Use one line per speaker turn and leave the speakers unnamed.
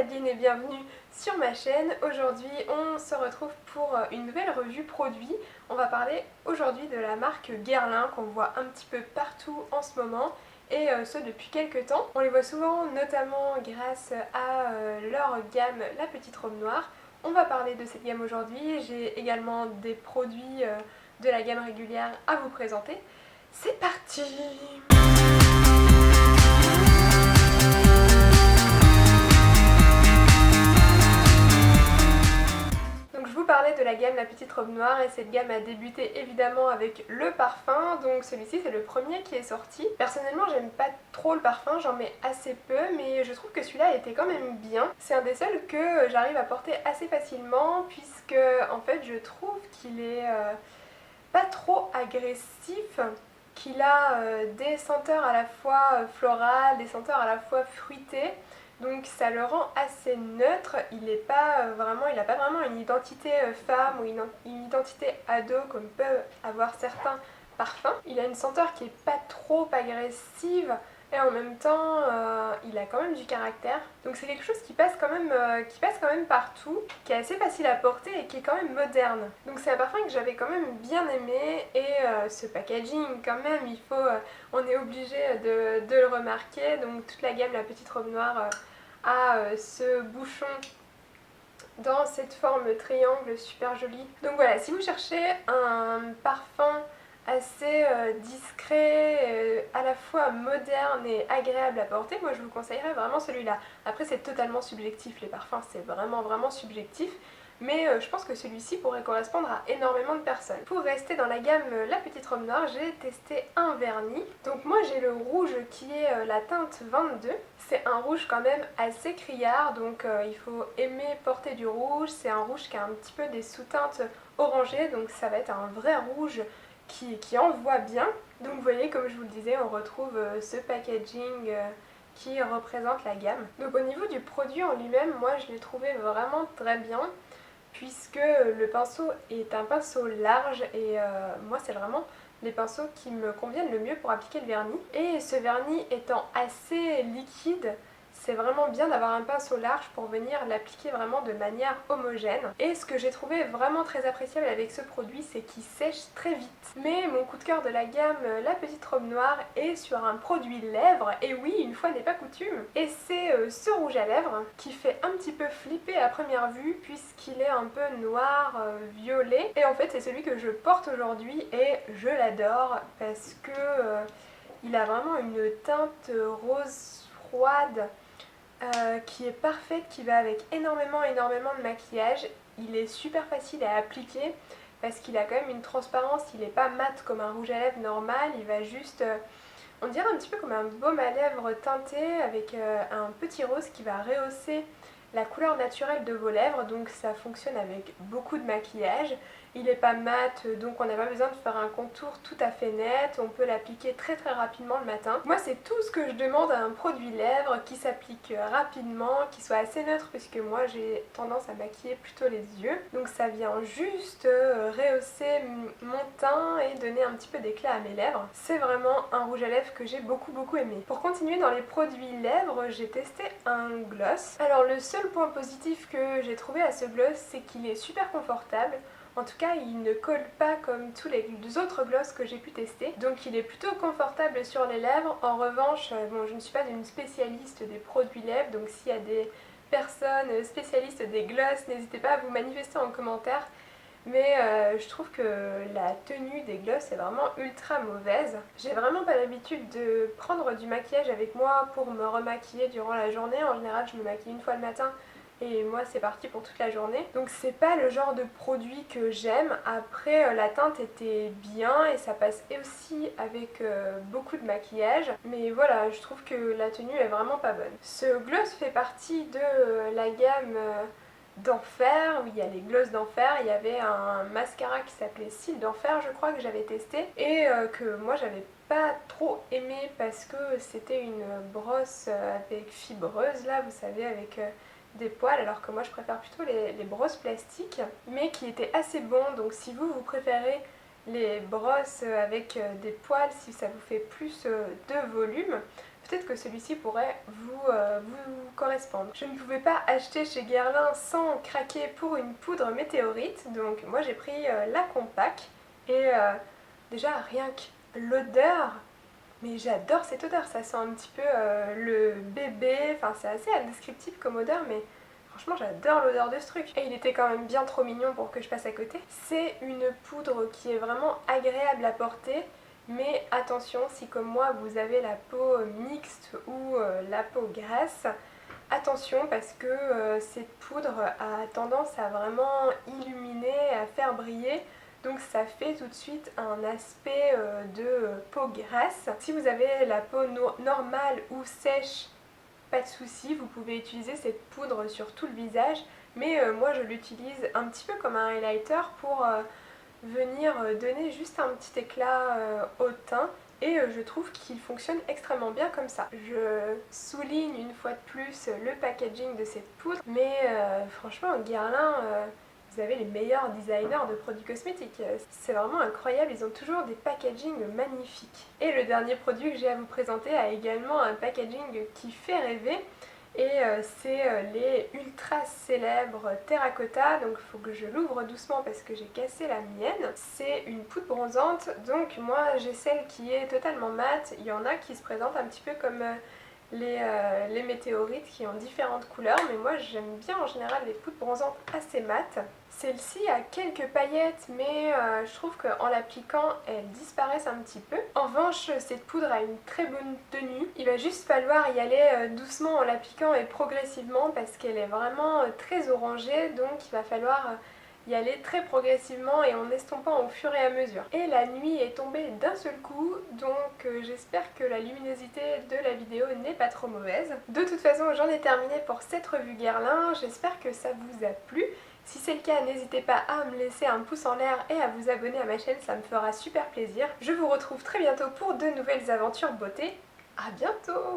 Nadine et bienvenue sur ma chaîne. Aujourd'hui on se retrouve pour une nouvelle revue produit. On va parler aujourd'hui de la marque Guerlain qu'on voit un petit peu partout en ce moment et ce depuis quelques temps. On les voit souvent notamment grâce à leur gamme La Petite Robe Noire. On va parler de cette gamme aujourd'hui. J'ai également des produits de la gamme régulière à vous présenter. C'est parti! Donc je vous parlais de la gamme La Petite Robe Noire et cette gamme a débuté évidemment avec le parfum, donc celui-ci c'est le premier qui est sorti. Personnellement j'aime pas trop le parfum, j'en mets assez peu, mais je trouve que celui-là était quand même bien. C'est un des seuls que j'arrive à porter assez facilement puisque en fait je trouve qu'il est pas trop agressif, qu'il a des senteurs à la fois florales, des senteurs à la fois fruitées. Donc ça le rend assez neutre, il n'a pas vraiment une identité femme ou une identité ado comme peuvent avoir certains parfums. Il a une senteur qui est pas trop agressive et en même temps il a quand même du caractère. Donc c'est quelque chose qui passe quand même partout, qui est assez facile à porter et qui est quand même moderne. Donc c'est un parfum que j'avais quand même bien aimé et ce packaging quand même, on est obligé de le remarquer. Donc toute la gamme La Petite Robe Noire a ce bouchon dans cette forme triangle super jolie. Donc voilà, si vous cherchez un parfum assez discret, à la fois moderne et agréable à porter, moi je vous conseillerais vraiment celui-là. Après c'est totalement subjectif, les parfums c'est vraiment subjectif. Mais je pense que celui-ci pourrait correspondre à énormément de personnes. Pour rester dans la gamme La Petite Robe Noire, j'ai testé un vernis. Donc moi j'ai le rouge qui est la teinte 22. C'est un rouge quand même assez criard, donc il faut aimer porter du rouge. C'est un rouge qui a un petit peu des sous-teintes orangées, donc ça va être un vrai rouge qui envoie bien. Donc vous voyez, comme je vous le disais, on retrouve ce packaging qui représente la gamme. Donc au niveau du produit en lui-même, moi je l'ai trouvé vraiment très bien, puisque le pinceau est un pinceau large et moi c'est vraiment les pinceaux qui me conviennent le mieux pour appliquer le vernis. Et ce vernis étant assez liquide, c'est vraiment bien d'avoir un pinceau large pour venir l'appliquer vraiment de manière homogène. Et ce que j'ai trouvé vraiment très appréciable avec ce produit, c'est qu'il sèche très vite. Mais mon coup de cœur de la gamme La Petite Robe Noire est sur un produit lèvres, et oui, une fois n'est pas coutume. Et c'est ce rouge à lèvres qui fait un petit peu flipper à première vue puisqu'il est un peu noir, violet. Et en fait c'est celui que je porte aujourd'hui et je l'adore parce que il a vraiment une teinte rose froide qui est parfaite, qui va avec énormément de maquillage. Il est super facile à appliquer parce qu'il a quand même une transparence, il n'est pas mat comme un rouge à lèvres normal, il va juste, on dirait un petit peu comme un baume à lèvres teinté avec un petit rose qui va rehausser la couleur naturelle de vos lèvres, donc ça fonctionne avec beaucoup de maquillage. Il n'est pas mat, donc on n'a pas besoin de faire un contour tout à fait net, on peut l'appliquer très rapidement le matin. Moi c'est tout ce que je demande à un produit lèvres, qui s'applique rapidement, qui soit assez neutre, puisque moi j'ai tendance à maquiller plutôt les yeux. Donc ça vient juste rehausser mon teint et donner un petit peu d'éclat à mes lèvres. C'est vraiment un rouge à lèvres que j'ai beaucoup aimé. Pour continuer dans les produits lèvres, j'ai testé un gloss. Alors le seul point positif que j'ai trouvé à ce gloss, c'est qu'il est super confortable. En tout cas, il ne colle pas comme tous les autres gloss que j'ai pu tester. Donc il est plutôt confortable sur les lèvres. En revanche, bon, je ne suis pas une spécialiste des produits lèvres, donc s'il y a des personnes spécialistes des gloss, n'hésitez pas à vous manifester en commentaire. Mais je trouve que la tenue des gloss est vraiment ultra mauvaise. J'ai vraiment pas l'habitude de prendre du maquillage avec moi pour me remaquiller durant la journée. En général, je me maquille une fois le matin et moi c'est parti pour toute la journée. Donc c'est pas le genre de produit que j'aime. Après la teinte était bien et ça passe aussi avec beaucoup de maquillage. Mais voilà, je trouve que la tenue est vraiment pas bonne. Ce gloss fait partie de la gamme d'enfer, où il y a les gloss d'enfer. Il y avait un mascara qui s'appelait Cils d'enfer, je crois, que j'avais testé et que moi j'avais pas trop aimé parce que c'était une brosse avec fibreuse là, vous savez, avec des poils, alors que moi je préfère plutôt les brosses plastiques, mais qui étaient assez bons. Donc si vous préférez les brosses avec des poils, si ça vous fait plus de volume, peut-être que celui-ci pourrait vous correspondre. Je ne pouvais pas acheter chez Guerlain sans craquer pour une poudre météorite, donc moi j'ai pris la Compact et déjà rien que l'odeur, mais j'adore cette odeur, ça sent un petit peu le bébé, enfin c'est assez indescriptible comme odeur, mais franchement j'adore l'odeur de ce truc. Et il était quand même bien trop mignon pour que je passe à côté. C'est une poudre qui est vraiment agréable à porter, mais attention, si comme moi vous avez la peau mixte ou la peau grasse, attention parce que cette poudre a tendance à vraiment illuminer, à faire briller. Donc ça fait tout de suite un aspect de peau grasse. Si vous avez la peau normale ou sèche, pas de souci, vous pouvez utiliser cette poudre sur tout le visage. Mais moi je l'utilise un petit peu comme un highlighter pour venir donner juste un petit éclat au teint. Et je trouve qu'il fonctionne extrêmement bien comme ça. Je souligne une fois de plus le packaging de cette poudre, mais franchement Guerlain, vous avez les meilleurs designers de produits cosmétiques. C'est vraiment incroyable, ils ont toujours des packagings magnifiques. Et le dernier produit que j'ai à vous présenter a également un packaging qui fait rêver. Et c'est les ultra célèbres Terracotta, donc il faut que je l'ouvre doucement parce que j'ai cassé la mienne. C'est une poudre bronzante, donc moi j'ai celle qui est totalement mate. Il y en a qui se présentent un petit peu comme les météorites qui ont différentes couleurs, mais moi j'aime bien en général les poudres bronzantes assez mates. Celle-ci a quelques paillettes, mais je trouve qu'en l'appliquant, elles disparaissent un petit peu. En revanche, cette poudre a une très bonne tenue. Il va juste falloir y aller doucement en l'appliquant et progressivement parce qu'elle est vraiment très orangée, donc il va falloir y aller très progressivement et en estompant au fur et à mesure. Et la nuit est tombée d'un seul coup, donc j'espère que la luminosité de la vidéo n'est pas trop mauvaise. De toute façon, j'en ai terminé pour cette revue Guerlain, j'espère que ça vous a plu. Si c'est le cas, n'hésitez pas à me laisser un pouce en l'air et à vous abonner à ma chaîne, ça me fera super plaisir. Je vous retrouve très bientôt pour de nouvelles aventures beauté. À bientôt!